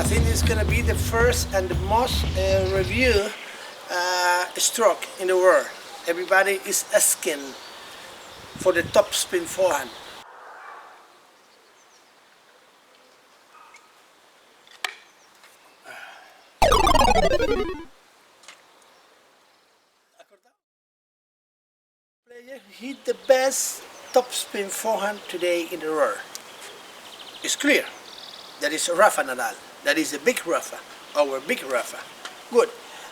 think it's gonna be the first and the most reviewed stroke in the world. Everybody is asking for the topspin forehand. Player hit the best topspin forehand today in the world. It's clear. That is Rafa Nadal. That is the big Rafa, our big Rafa. Good.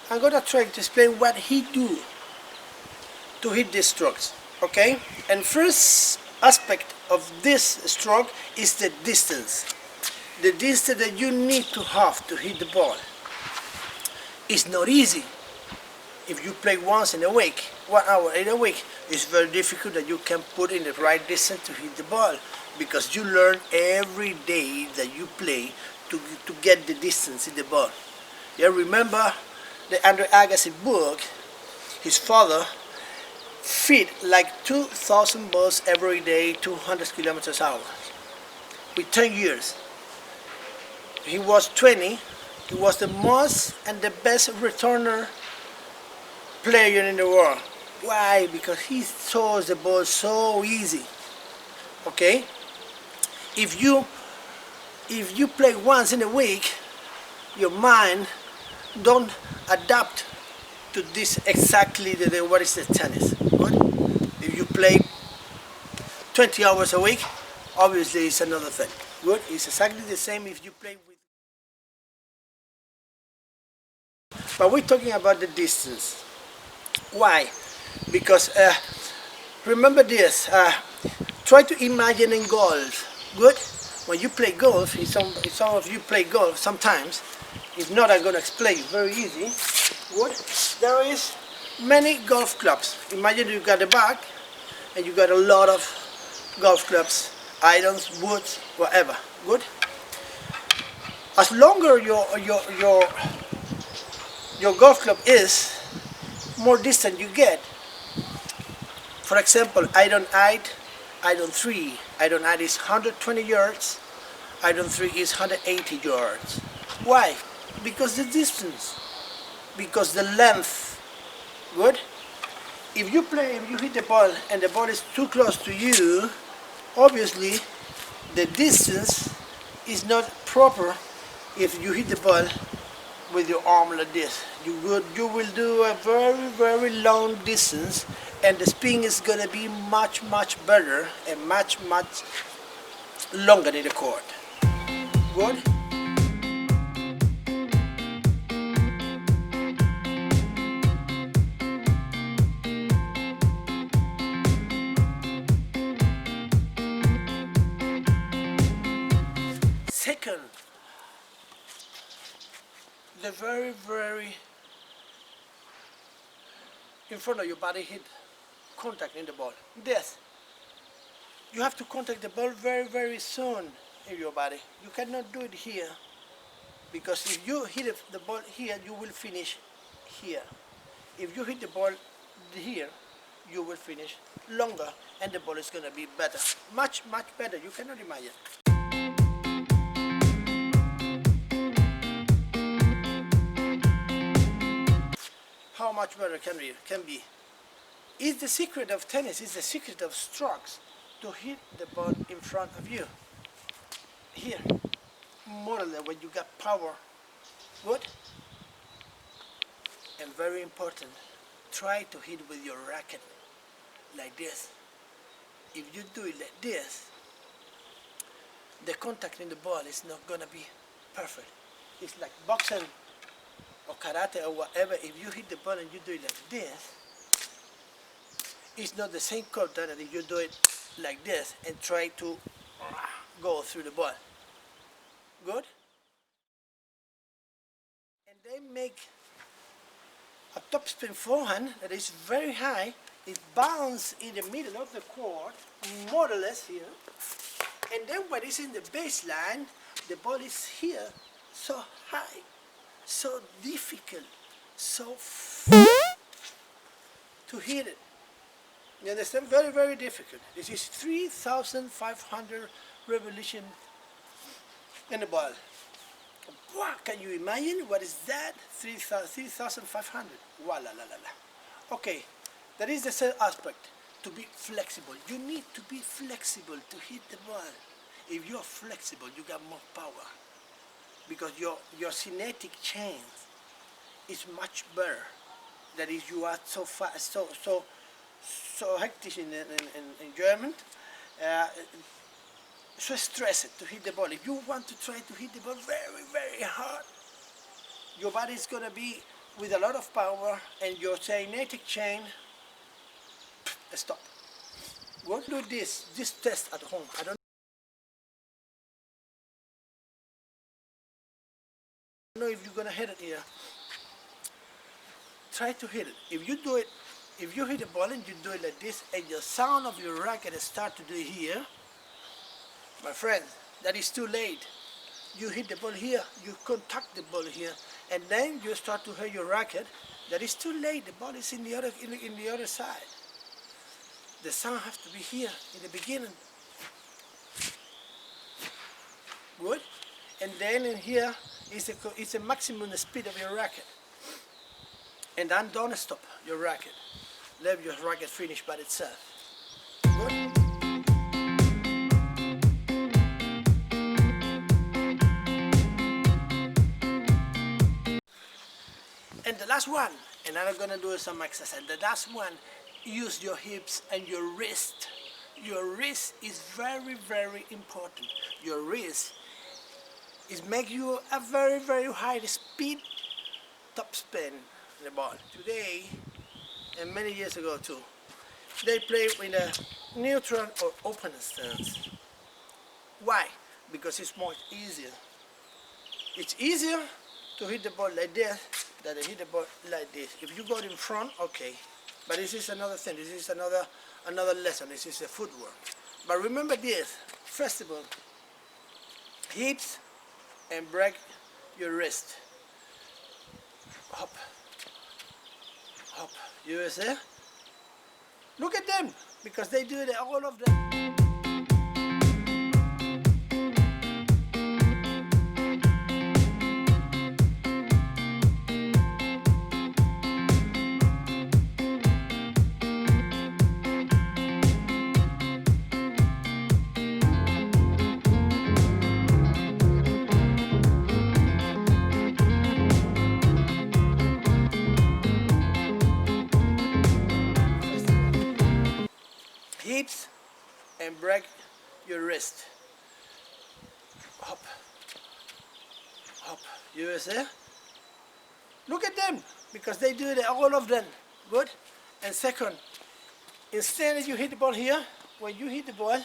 I'm gonna try to explain what he do to hit these strokes. Okay? And first aspect of this stroke is the distance. The distance that you need to have to hit the ball. It's not easy. If you play once in a week, 1 hour in a week, it's very difficult that you can put in the right distance to hit the ball, because you learn every day that you play to get the distance in the ball. Yeah, remember the Andre Agassi book, his father feed like 2,000 balls every day, 200 kilometers an hour. With 10 years. He was 20, he was the most and the best returner player in the world. Why? Because he throws the ball so easy. Okay? If you play once in a week, your mind don't adapt to this exactly what is the tennis. Good? If you play 20 hours a week, obviously it's another thing. Good? It's exactly the same if you play with. But we're talking about the distance. Why? Because remember this, try to imagine in golf. Good? When you play golf, if some of you play golf sometimes, if not, I'm going to explain very easy. Good? There is many golf clubs. Imagine you got a bag and you got a lot of golf clubs, irons, woods, whatever. Good? As longer your golf club is, more distance you get. For example, iron 8, iron 3. Iron 8 is 120 yards, iron 3 is 180 yards. Why? Because the distance, because the length. Good? If you hit the ball and the ball is too close to you, obviously the distance is not proper. If you hit the ball with your arm like this, you will do a very, very long distance, and the spin is going to be much, much better and much, much longer in the court. Good? Second, the very, very in front of your body hit contact in the ball. This. You have to contact the ball very, very soon in your body. You cannot do it here, because if you hit the ball here, you will finish here. If you hit the ball here, you will finish longer, and the ball is going to be better. Much, much better. You cannot imagine. How much better can be. It's the secret of tennis, it's the secret of strokes, to hit the ball in front of you. Here, more or less when you got power. Good? And very important, try to hit with your racket like this. If you do it like this, the contact in the ball is not going to be perfect. It's like boxing or karate or whatever. If you hit the ball and you do it like this, it's not the same contact that if you do it like this and try to go through the ball. Good? And they make a topspin forehand that is very high. It bounces in the middle of the court, more or less here. And then when it's in the baseline, the ball is here, so high, so difficult, so to hit it. You understand? Very, very difficult. This is 3,500 revolution in the ball. Wow! Wow, can you imagine what is that? 3,500. Wow, la, la, la, la. Okay, that is the third aspect, to be flexible. You need to be flexible to hit the ball. If you're flexible, you got more power, because your kinetic chain is much better. That is, you are so fast, so hectic in German. So stressed to hit the ball. If you want to try to hit the ball very, very hard, your body is going to be with a lot of power, and your kinetic chain, stop. Go do this test at home. I don't know if you're going to hit it here. Try to hit it. If you do it, if you hit the ball and you do it like this, and the sound of your racket start to do it here, my friend, that is too late. You hit the ball here, you contact the ball here, and then you start to hit your racket. That is too late. The ball is in the other side. The sound has to be here in the beginning. Good. And then in here is the maximum speed of your racket. And then don't stop your racket. Let your racket finish by itself. Good. And the last one, and I'm gonna do some exercise. The last one, use your hips and your wrist. Your wrist is very, very important. Your wrist is make you a very, very high speed topspin the ball. Today, and many years ago too, they play with a neutral or open stance. Why? Because it's more easier. It's easier to hit the ball like this than to hit the ball like this. If you go in front, okay. But this is another thing. This is another lesson. This is a footwork. But remember this. First of all, hips and break your wrist. Hop. Hop. You see? Look at them, because they do it, all of them. Hips and break your wrist. Hop. Hop. You see? Look at them, because they do it, all of them. Good. And second, instead of you hit the ball here, when you hit the ball,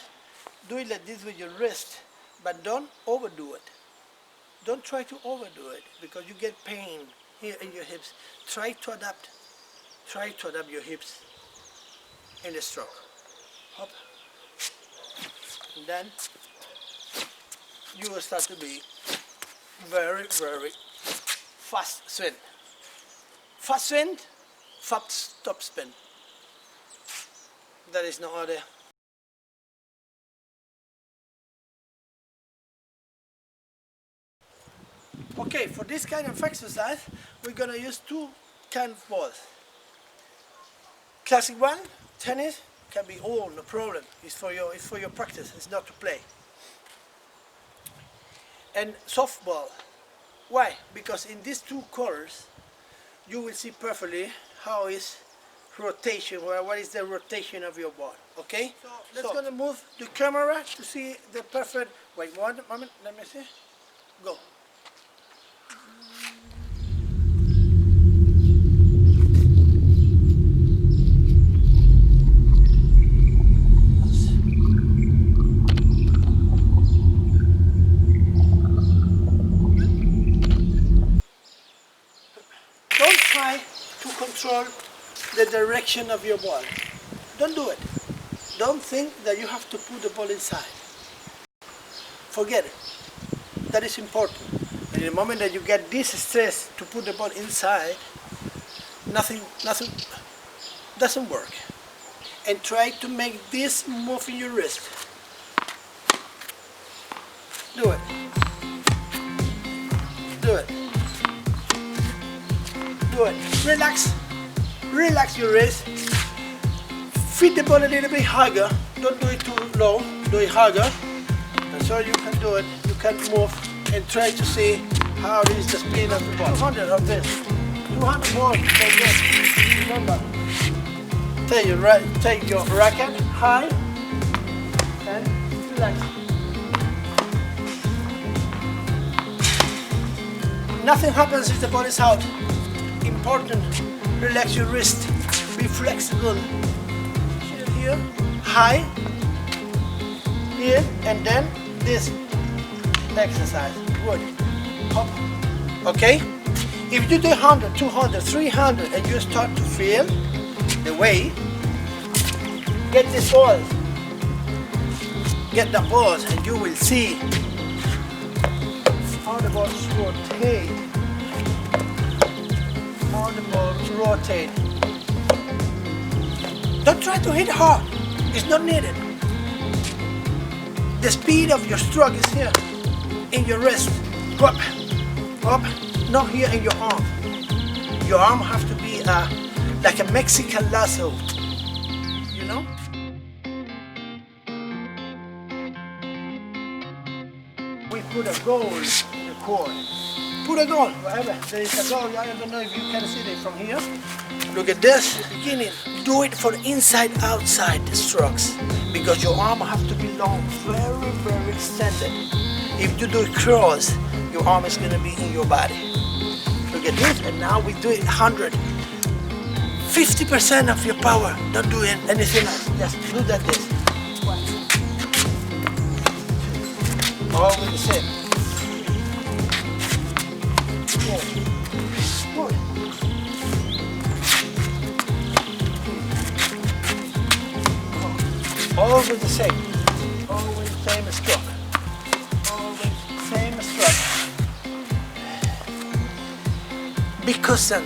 do it like this with your wrist, but don't overdo it. Don't try to overdo it, because you get pain here in your hips. Try to adapt. Try to adapt your hips in the stroke. Hop. And then you will start to be very, very fast swing. Fast swing, fast top spin. There is no other. Okay, for this kind of exercise, we're gonna use two kind of balls. Classic one, tennis, can be all, no problem. It's for your practice. It's not to play. And softball. Why? Because in these two colors, you will see perfectly how is rotation. What is the rotation of your ball? Okay. So let's gonna move the camera to see the perfect. Wait one moment. Let me see. Go. Control the direction of your ball. Don't do it. Don't think that you have to put the ball inside. Forget it. That is important. And in the moment that you get this stress to put the ball inside, nothing doesn't work. And try to make this move in your wrist. Do it. Do Good. Relax. Relax your wrist. Feed the ball a little bit higher. Don't do it too low. Do it higher. And so you can do it. You can move and try to see how is the spin of the ball. 200 of this. 200 more. Remember. Take your racket high and relax. Nothing happens if the ball is out. Important. Relax your wrist. Be flexible. Here, high, here, and then this exercise. Good. Hop. Okay? If you do 100, 200, 300, and you start to feel the way, get this ball. Get the balls, and you will see how the balls rotate. How the balls rotate. Don't try to hit hard. It's not needed. The speed of your stroke is here, in your wrist. Up, up, not here in your arm. Your arm have to be like a Mexican lasso. You know? We put a goal in the court. Put a goal, wherever there is a goal. I don't know if you can see it from here. Look at this, the beginning. Do it for inside, outside the strokes, because your arm have to be long, very, very extended. If you do it cross, your arm is going to be in your body. Look at this, and now we do it 100. 50% of your power. Don't do anything else. Just do that this. All with the same. Good. Good. Always the same. Always the same stroke. Always the same stroke. Be constant.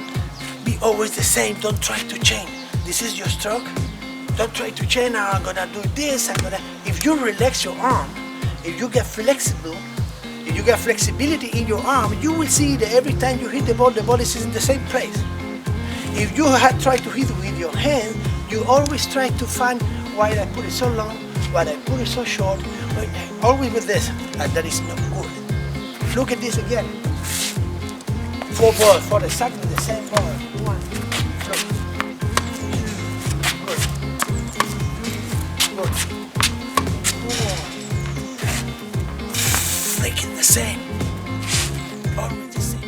Be always the same. Don't try to change. This is your stroke. Don't try to change. Now I'm gonna do this. If you relax your arm, if you get flexible, if you get flexibility in your arm, you will see that every time you hit the ball is in the same place. If you try to hit with your hand, you always try to find why I put it so long, why I put it so short, always with this, and that is not good. Look at this again. 4 balls for exactly the same ball. 1, look. 2, good. 4. Making the same. Always the same.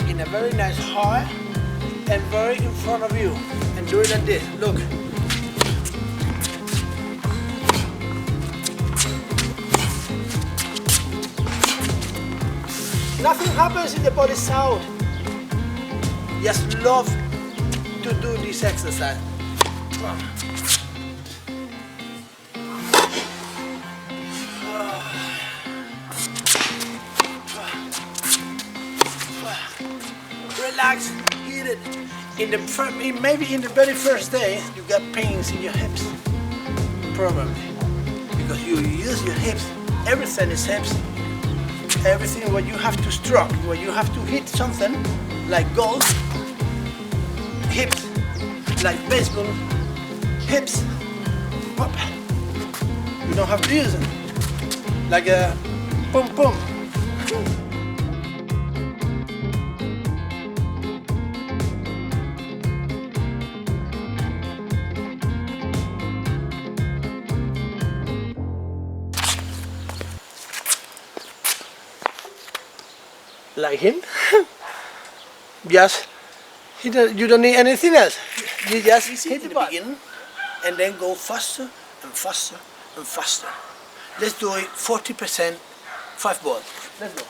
In a very nice high and very in front of you, and do it like this. Look. Nothing happens if the body's out. Just love to do this exercise. Relax, hit it. Maybe in the very first day, you got pains in your hips. Probably. Because you use your hips. Everything is hips. Everything what you have to stroke, when you have to hit something, like golf, hips, like baseball, hips, up. You don't have to use it. Like a boom boom. Like him. Just you don't need anything else. You just hit the beginning and then go faster and faster and faster. Let's do it 40%, 5 balls. Let's go.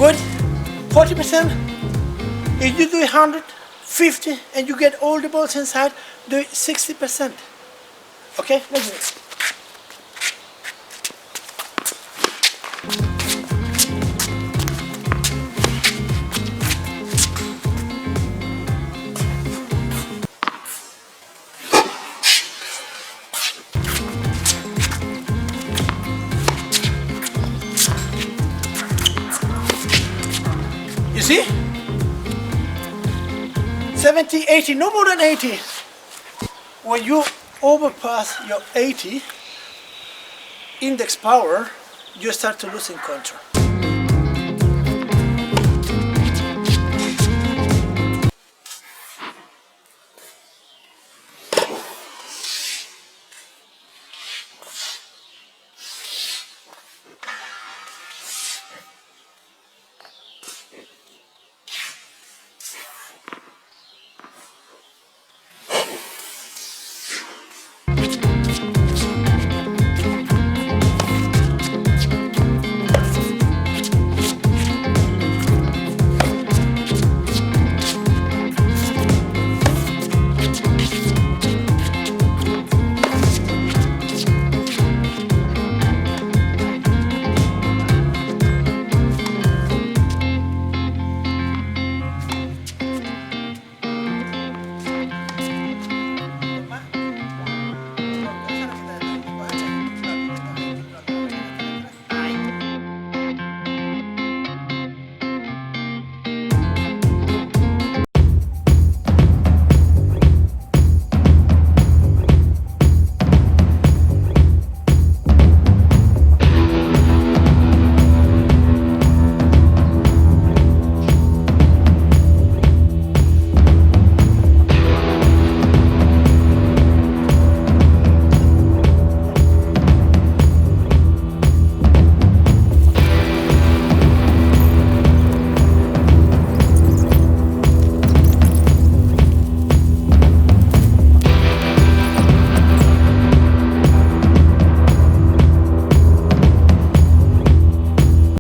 Good. 40%. If you do 150 and you get all the balls inside, do it 60%. Okay, let's do it. You see? 70, 80, no more than 80. When you overpass your 80 index power, you start to losing control.